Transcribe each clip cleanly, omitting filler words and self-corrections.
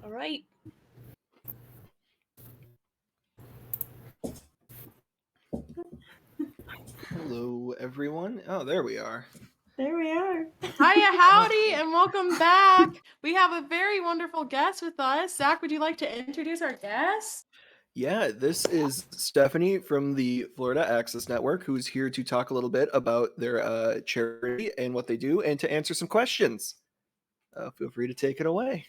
All right. Hello, everyone. Oh, there we are. There we are. Hiya, howdy, and welcome back. We have a very wonderful guest with us. Zach, would you like to introduce our guest? Yeah, this is Stephanie from the Florida Access Network, who's here to talk a little bit about their charity and what they do and to answer some questions. Feel free to take it away.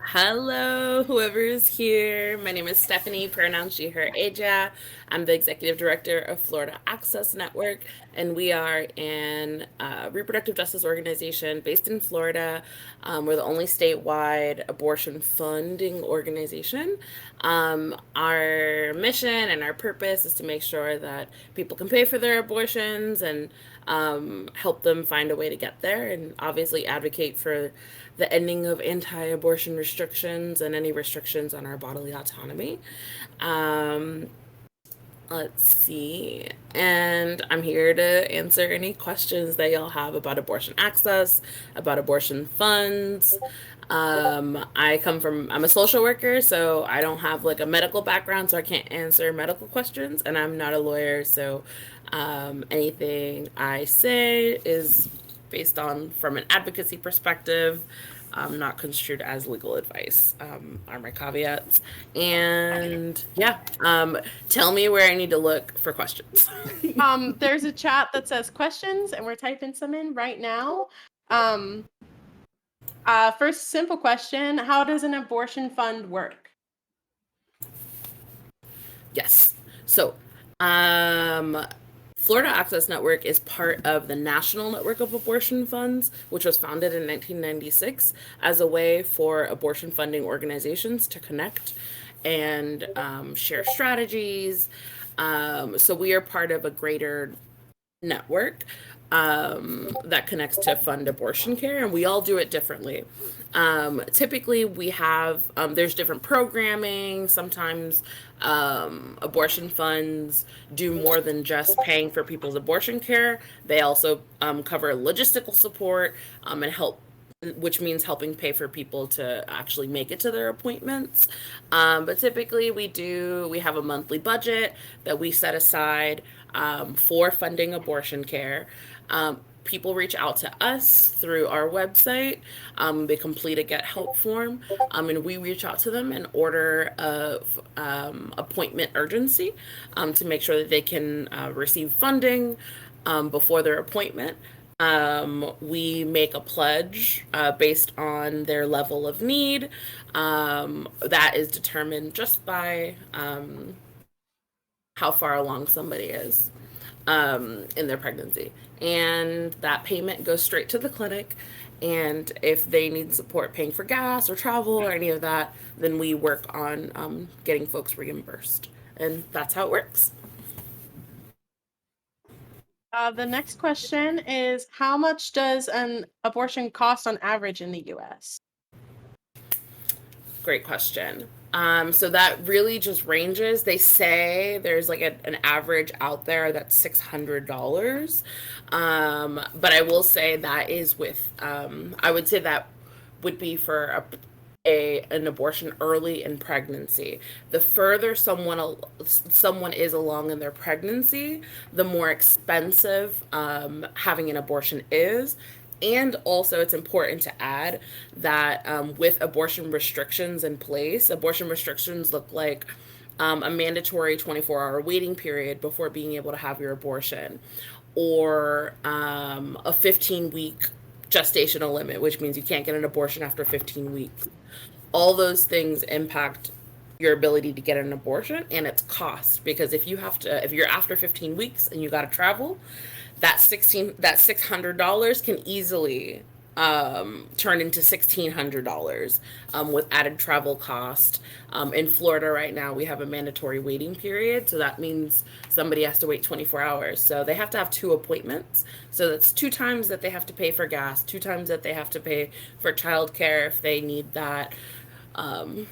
Hello, whoever is here. My name is Stephanie, pronouns she, her, ella. I'm the executive director of Florida Access Network, and we are an reproductive justice organization based in Florida. We're the only statewide abortion funding organization. Our mission and our purpose is to make sure that people can pay for their abortions and help them find a way to get there, and obviously advocate for the ending of anti-abortion restrictions and any restrictions on our bodily autonomy. Let's see. And I'm here to answer any questions that y'all have about abortion access, about abortion funds. I'm a social worker, so I don't have like a medical background, so I can't answer medical questions, and I'm not a lawyer, so anything I say is based on from an advocacy perspective, not construed as legal advice, are my caveats. And yeah, tell me where I need to look for questions. There's a chat that says questions, and we're typing some in right now. First simple question, how does an abortion fund work? Yes. So, Florida Access Network is part of the National Network of Abortion Funds, which was founded in 1996 as a way for abortion funding organizations to connect and share strategies. So we are part of a greater network that connects to fund abortion care, and we all do it differently. Typically we have there's different programming. Sometimes abortion funds do more than just paying for people's abortion care. They also cover logistical support and help, which means helping pay for people to actually make it to their appointments. But typically we have a monthly budget that we set aside for funding abortion care. People reach out to us through our website. They complete a get help form, and we reach out to them in order of appointment urgency to make sure that they can receive funding before their appointment. We make a pledge based on their level of need. That is determined just by how far along somebody is in their pregnancy. And that payment goes straight to the clinic. And if they need support paying for gas or travel or any of that, then we work on getting folks reimbursed. And that's how it works. The next question is, how much does an abortion cost on average in the U.S.? Great question. So that really just ranges. They say there's like an average out there that's $600. But I will say that is with, I would say that would be for an abortion early in pregnancy. The further someone is along in their pregnancy, the more expensive having an abortion is. And also, it's important to add that with abortion restrictions in place, abortion restrictions look like a mandatory 24-hour waiting period before being able to have your abortion, or a 15-week gestational limit, which means you can't get an abortion after 15 weeks. All those things impact your ability to get an abortion and its cost, because if you're after 15 weeks and you got to travel, that $600 can easily turn into $1,600 with added travel cost. In Florida right now, we have a mandatory waiting period, so that means somebody has to wait 24 hours. So they have to have 2 appointments. So that's 2 times that they have to pay for gas, 2 times that they have to pay for childcare if they need that, 2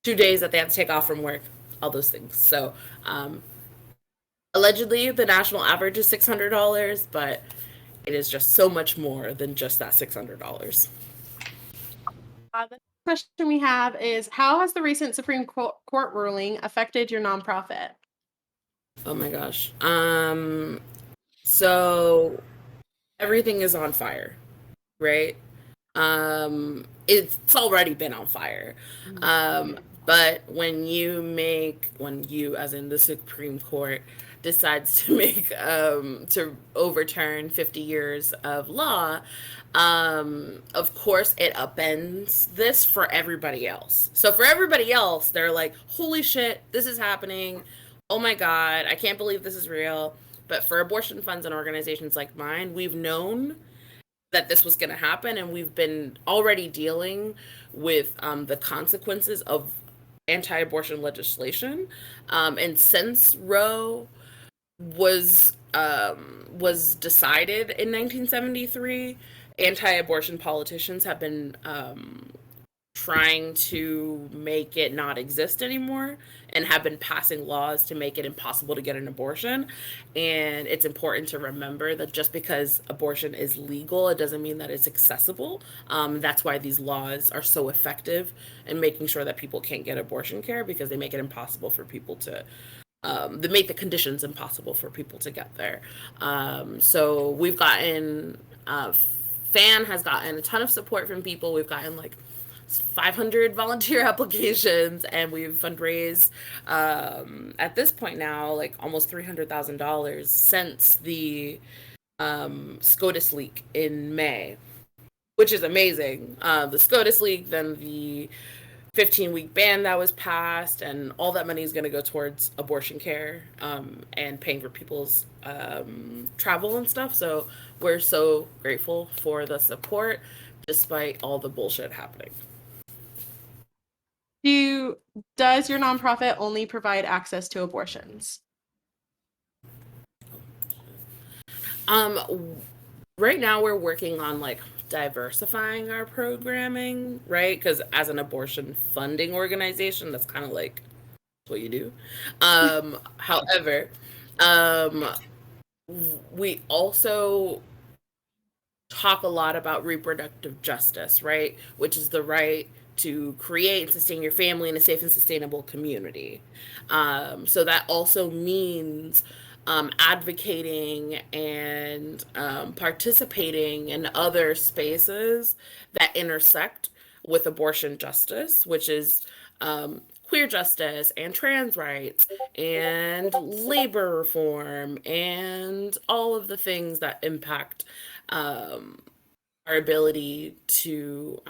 days that they have to take off from work, all those things. So allegedly, the national average is $600, but it is just so much more than just that $600. The question we have is, how has the recent Supreme Court ruling affected your nonprofit? Oh my gosh. So everything is on fire, right? It's already been on fire. But when you, as in the Supreme Court, decides to to overturn 50 years of law, of course it upends this for everybody else. So for everybody else, they're like, holy shit, this is happening. Oh my God, I can't believe this is real. But for abortion funds and organizations like mine, we've known that this was going to happen, and we've been already dealing with the consequences of anti-abortion legislation. And since Roe was decided in 1973, anti-abortion politicians have been trying to make it not exist anymore, and have been passing laws to make it impossible to get an abortion. And it's important to remember that just because abortion is legal, it doesn't mean that it's accessible. That's why these laws are so effective in making sure that people can't get abortion care, because they make it impossible for people to they make the conditions impossible for people to get there. So we've gotten FAN has gotten a ton of support from people. We've gotten like 500 volunteer applications, and we've fundraised at this point now like almost $300,000 since the SCOTUS leak in May, which is amazing. The SCOTUS leak, then the 15-week ban that was passed, and all that money is going to go towards abortion care and paying for people's travel and stuff. So we're so grateful for the support despite all the bullshit happening. Does your nonprofit only provide access to abortions? Right now we're working on like diversifying our programming, right? Because as an abortion funding organization, that's kind of like what you do. However, we also talk a lot about reproductive justice, right? Which is the right to create and sustain your family in a safe and sustainable community. So that also means advocating and participating in other spaces that intersect with abortion justice, which is queer justice and trans rights and labor reform and all of the things that impact our ability to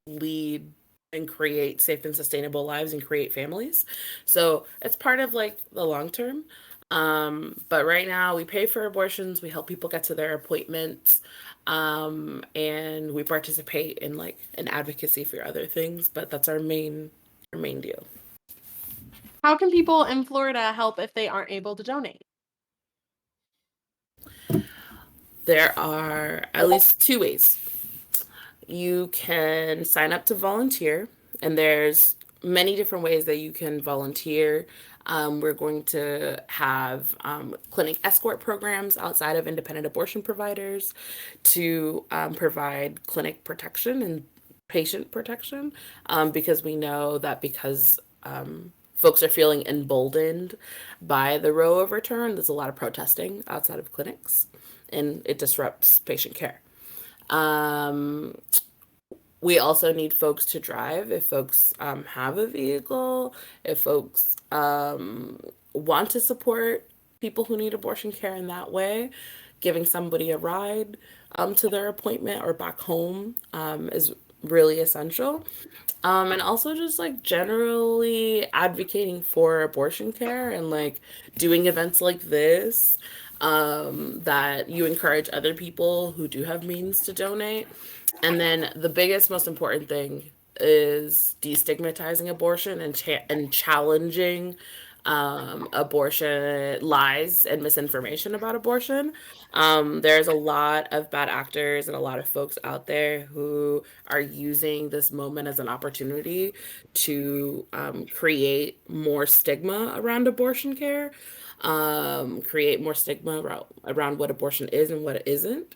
lead and create safe and sustainable lives and create families. So it's part of like the long term. But right now we pay for abortions, we help people get to their appointments, and we participate in like an advocacy for other things, but that's our main deal. How can people in Florida help if they aren't able to donate? There are at least two ways. You can sign up to volunteer, and there's many different ways that you can volunteer. We're going to have clinic escort programs outside of independent abortion providers to provide clinic protection and patient protection, because we know that because folks are feeling emboldened by the Roe overturn, there's a lot of protesting outside of clinics, and it disrupts patient care. We also need folks to drive. If folks have a vehicle, if folks want to support people who need abortion care in that way, giving somebody a ride to their appointment or back home is really essential. And also just like generally advocating for abortion care and like doing events like this that you encourage other people who do have means to donate. And then the biggest, most important thing is destigmatizing abortion and challenging abortion lies and misinformation about abortion. There's a lot of bad actors and a lot of folks out there who are using this moment as an opportunity to create more stigma around abortion care. create more stigma around what abortion is and what it isn't.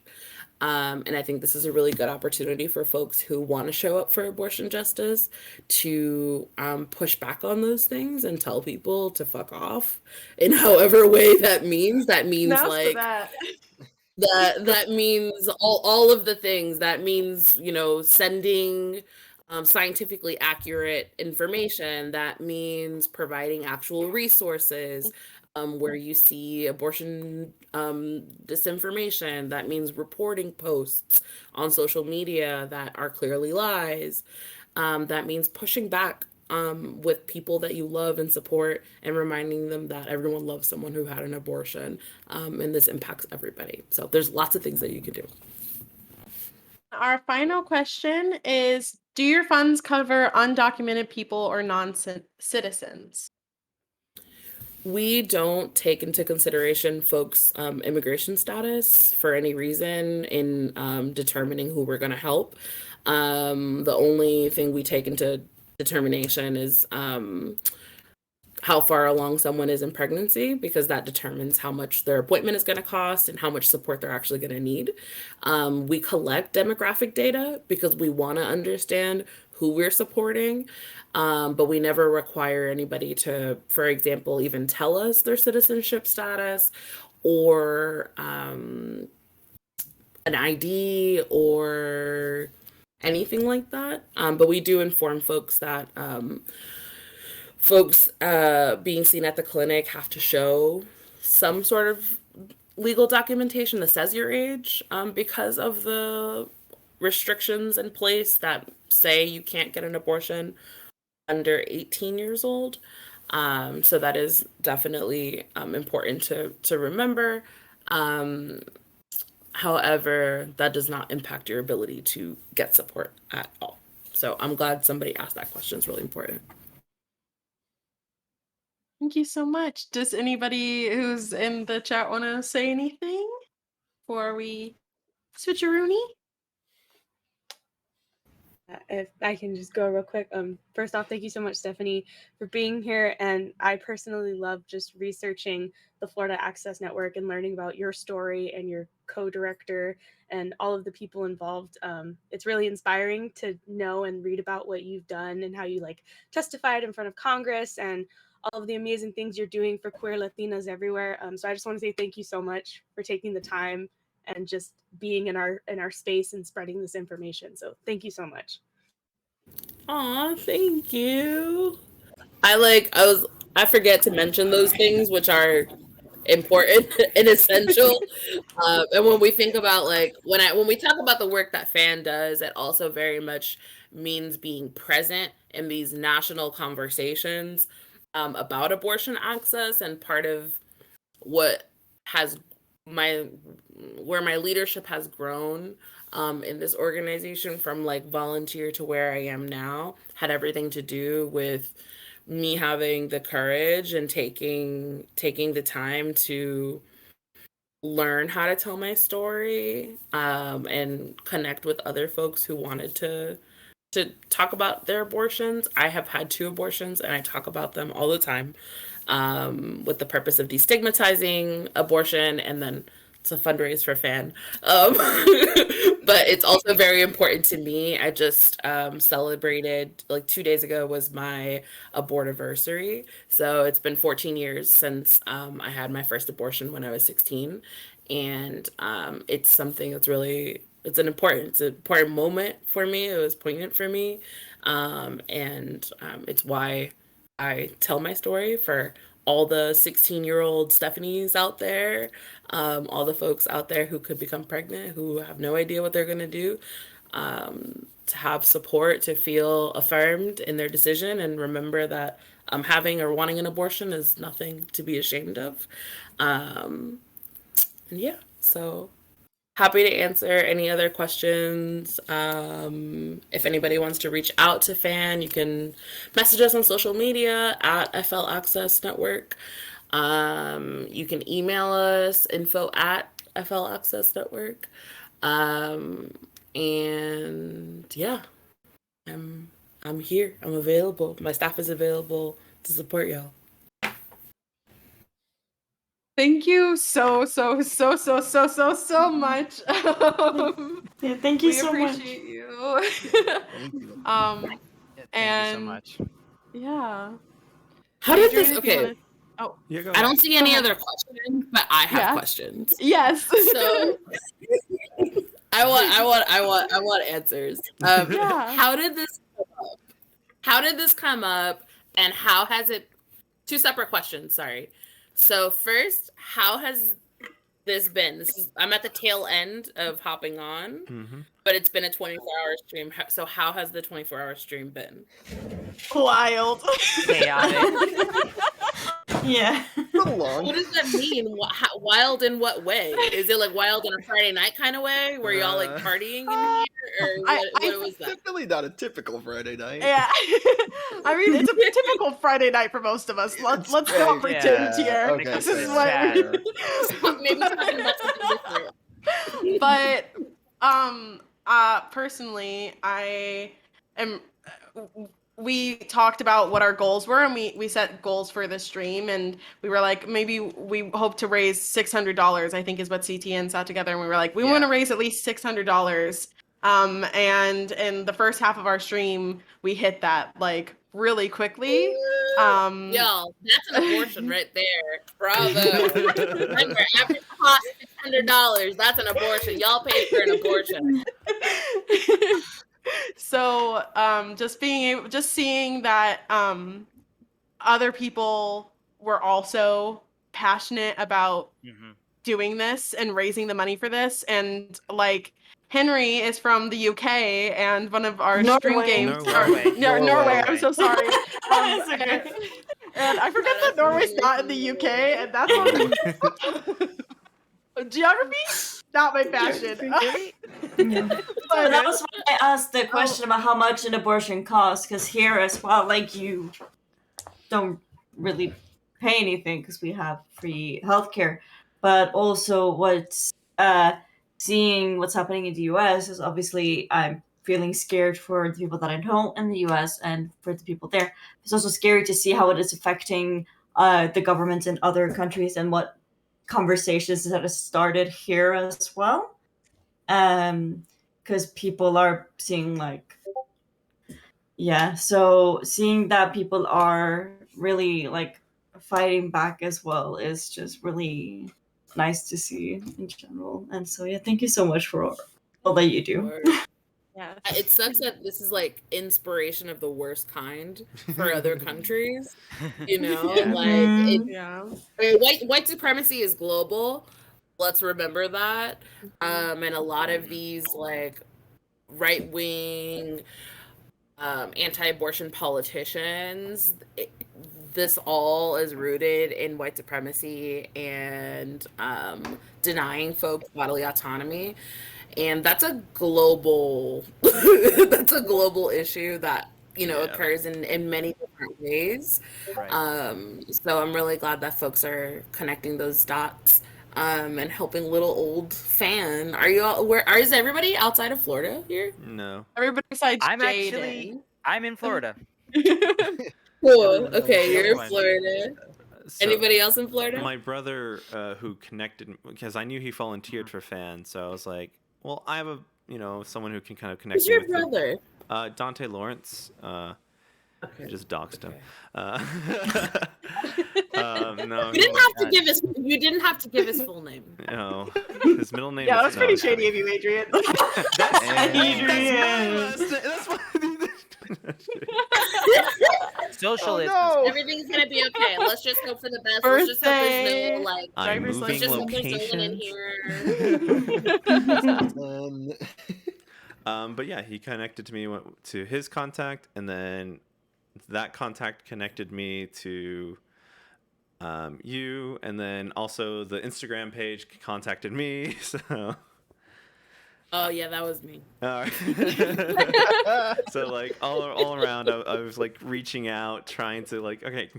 And I think this is a really good opportunity for folks who want to show up for abortion justice to push back on those things and tell people to fuck off in however way that means. That means Now's for like that. that means all of the things. That means, you know, sending scientifically accurate information. That means providing actual resources where you see abortion disinformation. That means reporting posts on social media that are clearly lies. That means pushing back with people that you love and support and reminding them that everyone loves someone who had an abortion, and this impacts everybody. So there's lots of things that you can do. Our final question is, do your funds cover undocumented people or non-citizens? We don't take into consideration folks' immigration status for any reason in determining who we're going to help. The only thing we take into determination is how far along someone is in pregnancy, because that determines how much their appointment is going to cost and how much support they're actually going to need. We collect demographic data because we want to understand who we're supporting, but we never require anybody to, for example, even tell us their citizenship status or an ID or anything like that. But we do inform folks that folks being seen at the clinic have to show some sort of legal documentation that says your age, because of the restrictions in place that say you can't get an abortion under 18 years old. So that is definitely important to remember. However, that does not impact your ability to get support at all. So I'm glad somebody asked that question. It's really important. Thank you so much. Does anybody who's in the chat want to say anything before we switcheroony? If I can just go real quick. First off, thank you so much, Stephanie, for being here. And I personally love just researching the Florida Access Network and learning about your story and your co-director and all of the people involved. It's really inspiring to know and read about what you've done and how you like testified in front of Congress and all of the amazing things you're doing for queer Latinas everywhere. So I just want to say thank you so much for taking the time and just being in our space and spreading this information. So thank you so much. Aw, thank you. I forget to mention those things which are important and essential. And when we think about like when we talk about the work that FAN does, it also very much means being present in these national conversations about abortion access. And part of what has where my leadership has grown in this organization from like volunteer to where I am now had everything to do with me having the courage and taking the time to learn how to tell my story, and connect with other folks who wanted to talk about their abortions. I have had 2 abortions and I talk about them all the time, with the purpose of destigmatizing abortion, and then it's a fundraise for FAN. But it's also very important to me. I just celebrated, like 2 days ago was my abortiversary. So it's been 14 years since I had my first abortion when I was 16. And it's something that's really, it's an important moment for me. It was poignant for me. And it's why I tell my story for all the 16-year-old Stephanies out there, all the folks out there who could become pregnant, who have no idea what they're going to do, to have support, to feel affirmed in their decision, and remember that having or wanting an abortion is nothing to be ashamed of. And yeah, so happy to answer any other questions. If anybody wants to reach out to FAN, you can message us on social media at FL Access Network. You can email us info@FL Access Network. And yeah, I'm here. I'm available. My staff is available to support y'all. Thank you so much. Yeah, thank you We so much. appreciate you. Thank you. Yeah, thank you so And much. yeah. How did Adrian, this? if you Okay, want to. Oh, Yeah, go I ahead. don't see Go any ahead. other questions, but I have Yeah. questions. Yes. So I want answers. Yeah. How did this come up? How did this come up, and how has it? Two separate questions. Sorry. So first, how has this been? I'm at the tail end of hopping on, Mm-hmm. but it's been a 24-hour stream. So how has the 24-hour stream been? Wild. Chaotic. Yeah. A little long. What does that mean? Wild in what way? Is it like wild in a Friday night kind of way, where y'all like partying in here, or what was that? Definitely not a typical Friday night. Yeah. I mean, it's a typical Friday night for most of us. Let's not Yeah, pretend yeah, here. okay, This fair is enough, what fair Maybe talking about something different. but personally, we talked about what our goals were, and we set goals for the stream, and we were like, maybe we hope to raise $600, I think is what CTN sat together, and we were like, we want to raise at least $600. And in the first half of our stream, we hit that like really quickly. Y'all, that's an abortion right there. Bravo. Remember, average cost $600. That's an abortion. Y'all paid for an abortion. So just seeing that other people were also passionate about doing this and raising the money for this, and like Henry is from the UK, and one of our stream Norway. games Norway. I'm so sorry. It's okay. And I forget that Norway's not in the UK, and that's on geography, not my passion. Yeah. But that was why I asked the question about how much an abortion costs, because here as well, like, you don't really pay anything because we have free healthcare. But also, seeing what's happening in the US is obviously I'm feeling scared for the people that I know in the US and for the people there. It's also scary to see how it is affecting the government in other countries and what conversations that have started here as well. Because people are seeing like, yeah, so seeing that people are really like fighting back as well is just really nice to see in general. And so yeah, thank you so much for all that you do. Yeah. It sucks that this is like inspiration of the worst kind for other countries. You know, Yeah. like Yeah. I mean, white supremacy is global. Let's remember that. And a lot of these like right wing anti-abortion politicians, this all is rooted in white supremacy and denying folks bodily autonomy, and that's a global issue that occurs in many different ways. Right. So I'm really glad that folks are connecting those dots and helping little old fan. Are you all is everybody outside of Florida here? No. Everybody besides I'm in Florida. Cool. Okay, you're in Fine. Florida. So, Anybody else in Florida? my brother, who connected, because I knew he volunteered for fans, so I was like, well, I have someone who can kind of connect Who's me your with brother? Dante Lawrence. Okay. Just doxed him. Okay. No, You didn't have to give his. You didn't have to give his full name. No, his middle name. Yeah, that was is pretty Dante. shady of you, Adrian. That's what. Social distance. no. Everything's gonna be okay. Let's just hope for the best. Birthday. Let's just hope there's no like. I'm Driver's moving Let's just hope there's no one in here. But yeah, he connected to me to his contact, and then that contact connected me to you, and then also the Instagram page contacted me. So. Oh yeah, that was me. So like all around, I was like reaching out, trying to like, okay,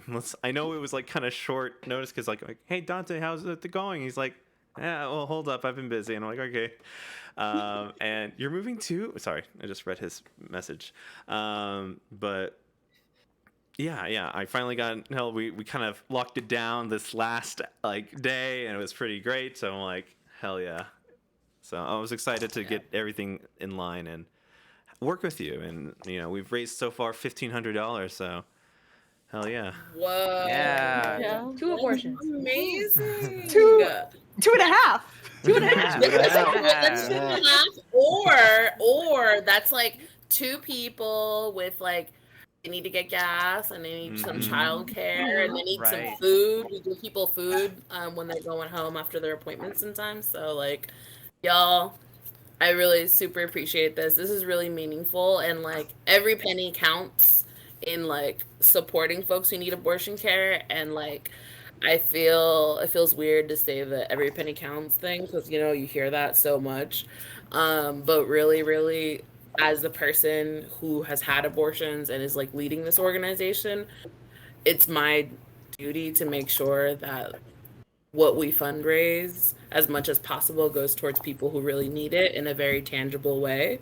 I know it was like kind of short notice because like, hey Dante, how's it going? He's like, yeah, well hold up, I've been busy, and I'm like, okay. And you're moving to? Sorry, I just read his message. But yeah, I finally got hell. We kind of locked it down this last like day, and it was pretty great. So I'm like, hell yeah. So I was excited to get everything in line and work with you. And we've raised so far $1,500. So hell yeah. Whoa. Yeah. Yeah. 2 abortions. Amazing. 2.5. 2.5. Let's do half, or that's like 2 people with like they need to get gas and they need some childcare and they need some Right. food. We give people food when they're going home after their appointments sometimes. So like, y'all, I really super appreciate this. This is really meaningful, and like every penny counts in like supporting folks who need abortion care. And like I feel it feels weird to say the every penny counts thing because you hear that so much, but really as the person who has had abortions and is like leading this organization, it's my duty to make sure that what we fundraise as much as possible goes towards people who really need it in a very tangible way,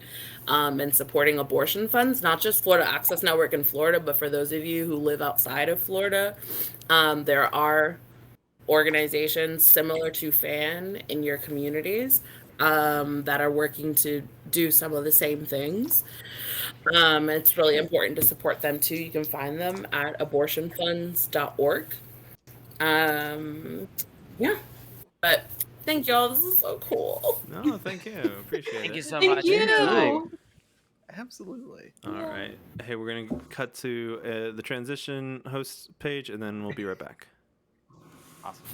and supporting abortion funds, not just Florida Access Network in Florida, but for those of you who live outside of Florida, there are organizations similar to FAN in your communities that are working to do some of the same things. It's really important to support them too. You can find them at abortionfunds.org. Yeah, but thank y'all. This is so cool. No, thank you. Appreciate Thank it. you so Thank much. you. Anytime. Absolutely. All right. Hey, we're going to cut to the transition host page, and then we'll be right back. Awesome.